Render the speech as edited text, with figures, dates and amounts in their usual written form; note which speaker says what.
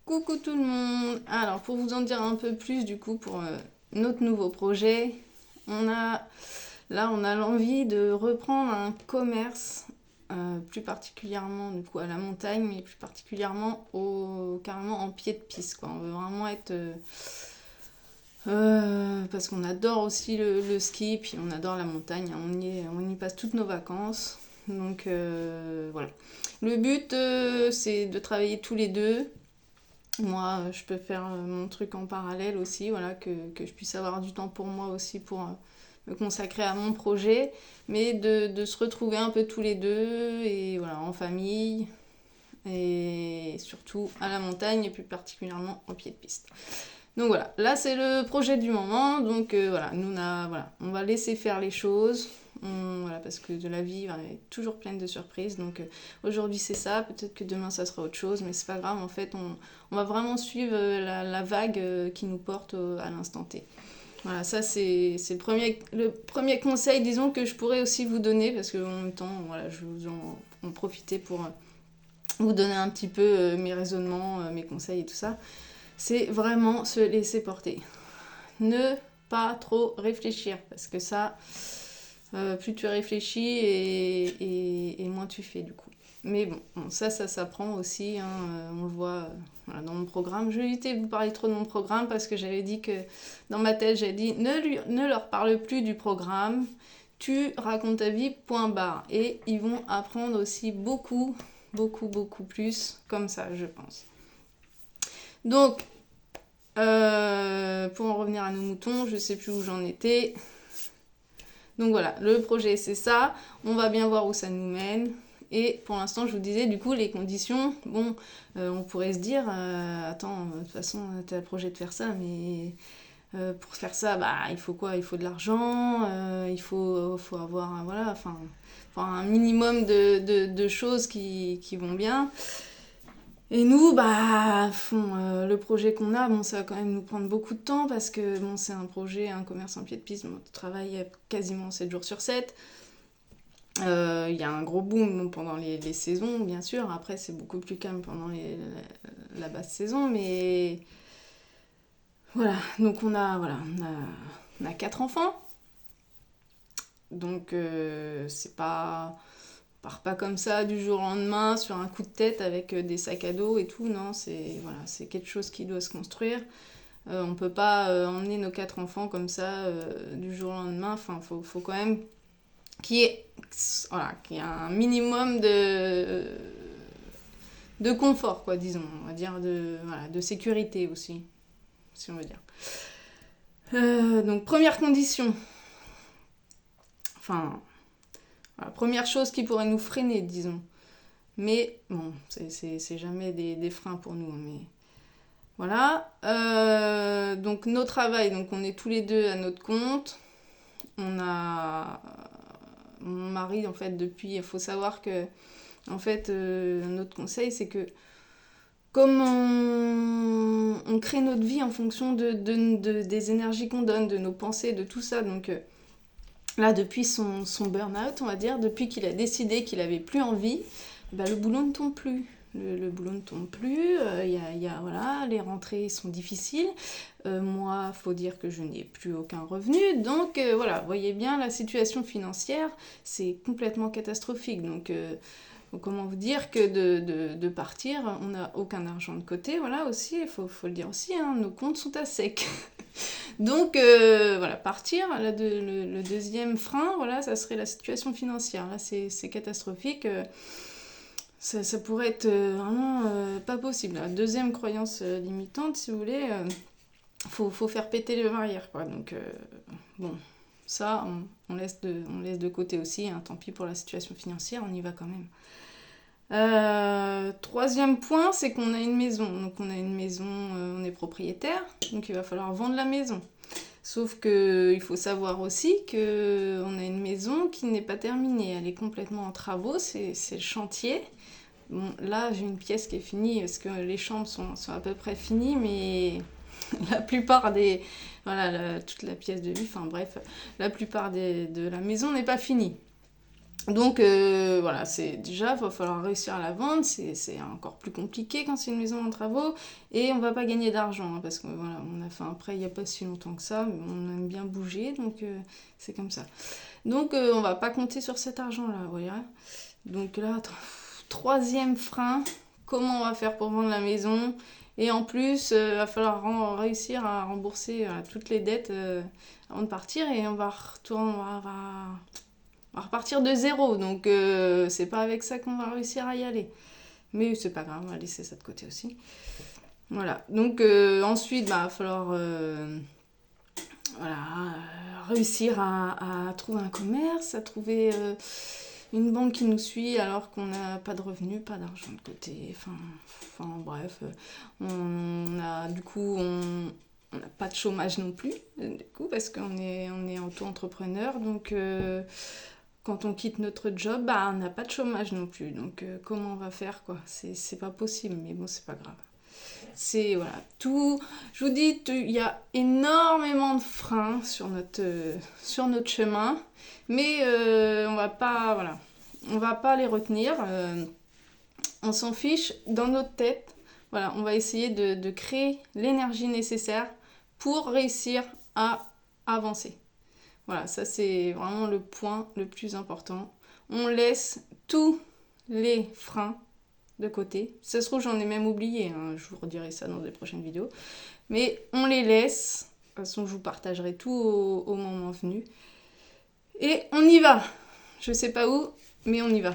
Speaker 1: Coucou tout le monde. Alors pour vous en dire un peu plus du coup pour notre nouveau projet, on a l'envie de reprendre un commerce, plus particulièrement du coup à la montagne, mais plus particulièrement carrément en pied de piste quoi. On veut vraiment être parce qu'on adore aussi le ski, puis on adore la montagne, on y passe toutes nos vacances. Donc voilà. Le but c'est de travailler tous les deux. Moi, je peux faire mon truc en parallèle aussi, voilà, que je puisse avoir du temps pour moi aussi pour me consacrer à mon projet, mais de se retrouver un peu tous les deux, et voilà, en famille, et surtout à la montagne, et plus particulièrement en pied de piste. Donc voilà, là c'est le projet du moment, donc voilà, on va laisser faire les choses, voilà, parce que de la vie est toujours pleine de surprises, donc aujourd'hui c'est ça, peut-être que demain ça sera autre chose, mais c'est pas grave, en fait on va vraiment suivre la vague qui nous porte à l'instant T. Voilà, ça c'est le premier conseil, disons, que je pourrais aussi vous donner, parce que en même temps, voilà, je vous en profiter pour vous donner un petit peu mes raisonnements, mes conseils et tout ça. C'est vraiment se laisser porter. Ne pas trop réfléchir, parce que ça, plus tu réfléchis et moins tu fais du coup. Mais bon, ça s'apprend aussi, hein, on le voit voilà, dans mon programme. Je vais éviter de vous parler trop de mon programme, parce que j'avais dit que dans ma tête, j'avais dit ne leur parle plus du programme, tu racontes ta vie, point barre. Et ils vont apprendre aussi beaucoup plus comme ça, je pense. Donc, pour en revenir à nos moutons, je sais plus où j'en étais. Donc voilà, le projet c'est ça, on va bien voir où ça nous mène. Et pour l'instant, je vous disais, du coup, les conditions, bon, on pourrait se dire, attends, de toute façon, tu as le projet de faire ça, mais pour faire ça, bah, il faut quoi? Il faut de l'argent, il faut avoir, voilà, enfin, un minimum de choses qui vont bien. Et nous, bah, le projet qu'on a, bon, ça va quand même nous prendre beaucoup de temps, parce que bon, c'est un projet, un commerce en pied de piste, on travaille quasiment 7 jours sur 7. Il y a un gros boom pendant les saisons, bien sûr. Après, c'est beaucoup plus calme pendant la basse saison, mais voilà. Donc on a 4 enfants. Donc c'est pas... On part pas comme ça du jour au lendemain sur un coup de tête avec des sacs à dos et tout, non, c'est quelque chose qui doit se construire. On peut pas emmener nos 4 enfants comme ça du jour au lendemain, enfin faut quand même qu'il y ait un minimum de confort, quoi, disons, on va dire, de sécurité aussi, si on veut dire. Donc première condition, première chose qui pourrait nous freiner, disons. Mais bon, c'est jamais des freins pour nous. Mais voilà. Donc nos travails, donc on est tous les deux à notre compte. On a mon mari, en fait, depuis, il faut savoir que, en fait, notre conseil, c'est que comme on crée notre vie en fonction des énergies qu'on donne, de nos pensées, de tout ça, donc là, depuis son burn-out, on va dire, depuis qu'il a décidé qu'il avait plus envie, bah, le boulot ne tombe plus. Le boulot ne tombe plus, voilà, les rentrées sont difficiles. Moi, il faut dire que je n'ai plus aucun revenu. Donc voilà, vous voyez bien, la situation financière, c'est complètement catastrophique. Donc comment vous dire que de partir, on n'a aucun argent de côté. Voilà aussi, il faut le dire aussi, hein, nos comptes sont à sec. Donc voilà, partir, là, le deuxième frein, voilà, ça serait la situation financière. Là, c'est catastrophique. Ça pourrait être vraiment pas possible. La deuxième croyance limitante, si vous voulez, faut faire péter les barrières, quoi. Donc bon, ça, on laisse de côté aussi, hein, tant pis pour la situation financière, on y va quand même. Troisième point, c'est qu'on a une maison. Donc on a une maison, on est propriétaire, donc il va falloir vendre la maison. Sauf qu'il faut savoir aussi qu'on a une maison qui n'est pas terminée, elle est complètement en travaux, c'est le chantier. Bon, là, j'ai une pièce qui est finie, parce que les chambres sont à peu près finies, mais la plupart des... Voilà, toute la pièce de vie, enfin bref, la plupart de la maison n'est pas finie. Donc voilà, déjà, il va falloir réussir à la vendre, c'est encore plus compliqué quand c'est une maison en travaux, et on va pas gagner d'argent, hein, parce que voilà, on a fait un prêt il n'y a pas si longtemps que ça, mais on aime bien bouger, donc c'est comme ça. Donc on va pas compter sur cet argent-là, vous voyez. Donc là, attends, troisième frein, comment on va faire pour vendre la maison? Et en plus, il va falloir réussir à rembourser toutes les dettes avant de partir, et on va repartir de zéro. Donc c'est pas avec ça qu'on va réussir à y aller. Mais c'est pas grave, on va laisser ça de côté aussi. Voilà. Donc ensuite, va falloir réussir à trouver un commerce, à trouver une banque qui nous suit alors qu'on n'a pas de revenus, pas d'argent de côté. Enfin bref, on a du coup on n'a pas de chômage non plus, du coup, parce qu'on est auto-entrepreneur, donc quand on quitte notre job, on n'a pas de chômage non plus. Donc comment on va faire, quoi? C'est pas possible, mais bon, c'est pas grave. C'est voilà, tout. Je vous dis, il y a énormément de freins sur notre chemin, mais on va pas les retenir. On s'en fiche dans notre tête. Voilà, on va essayer de créer l'énergie nécessaire pour réussir à avancer. Voilà, ça c'est vraiment le point le plus important. On laisse tous les freins de côté. Si ça se trouve, j'en ai même oublié, hein. Je vous redirai ça dans des prochaines vidéos. Mais on les laisse. De toute façon, je vous partagerai tout au moment venu. Et on y va. Je sais pas où, mais on y va.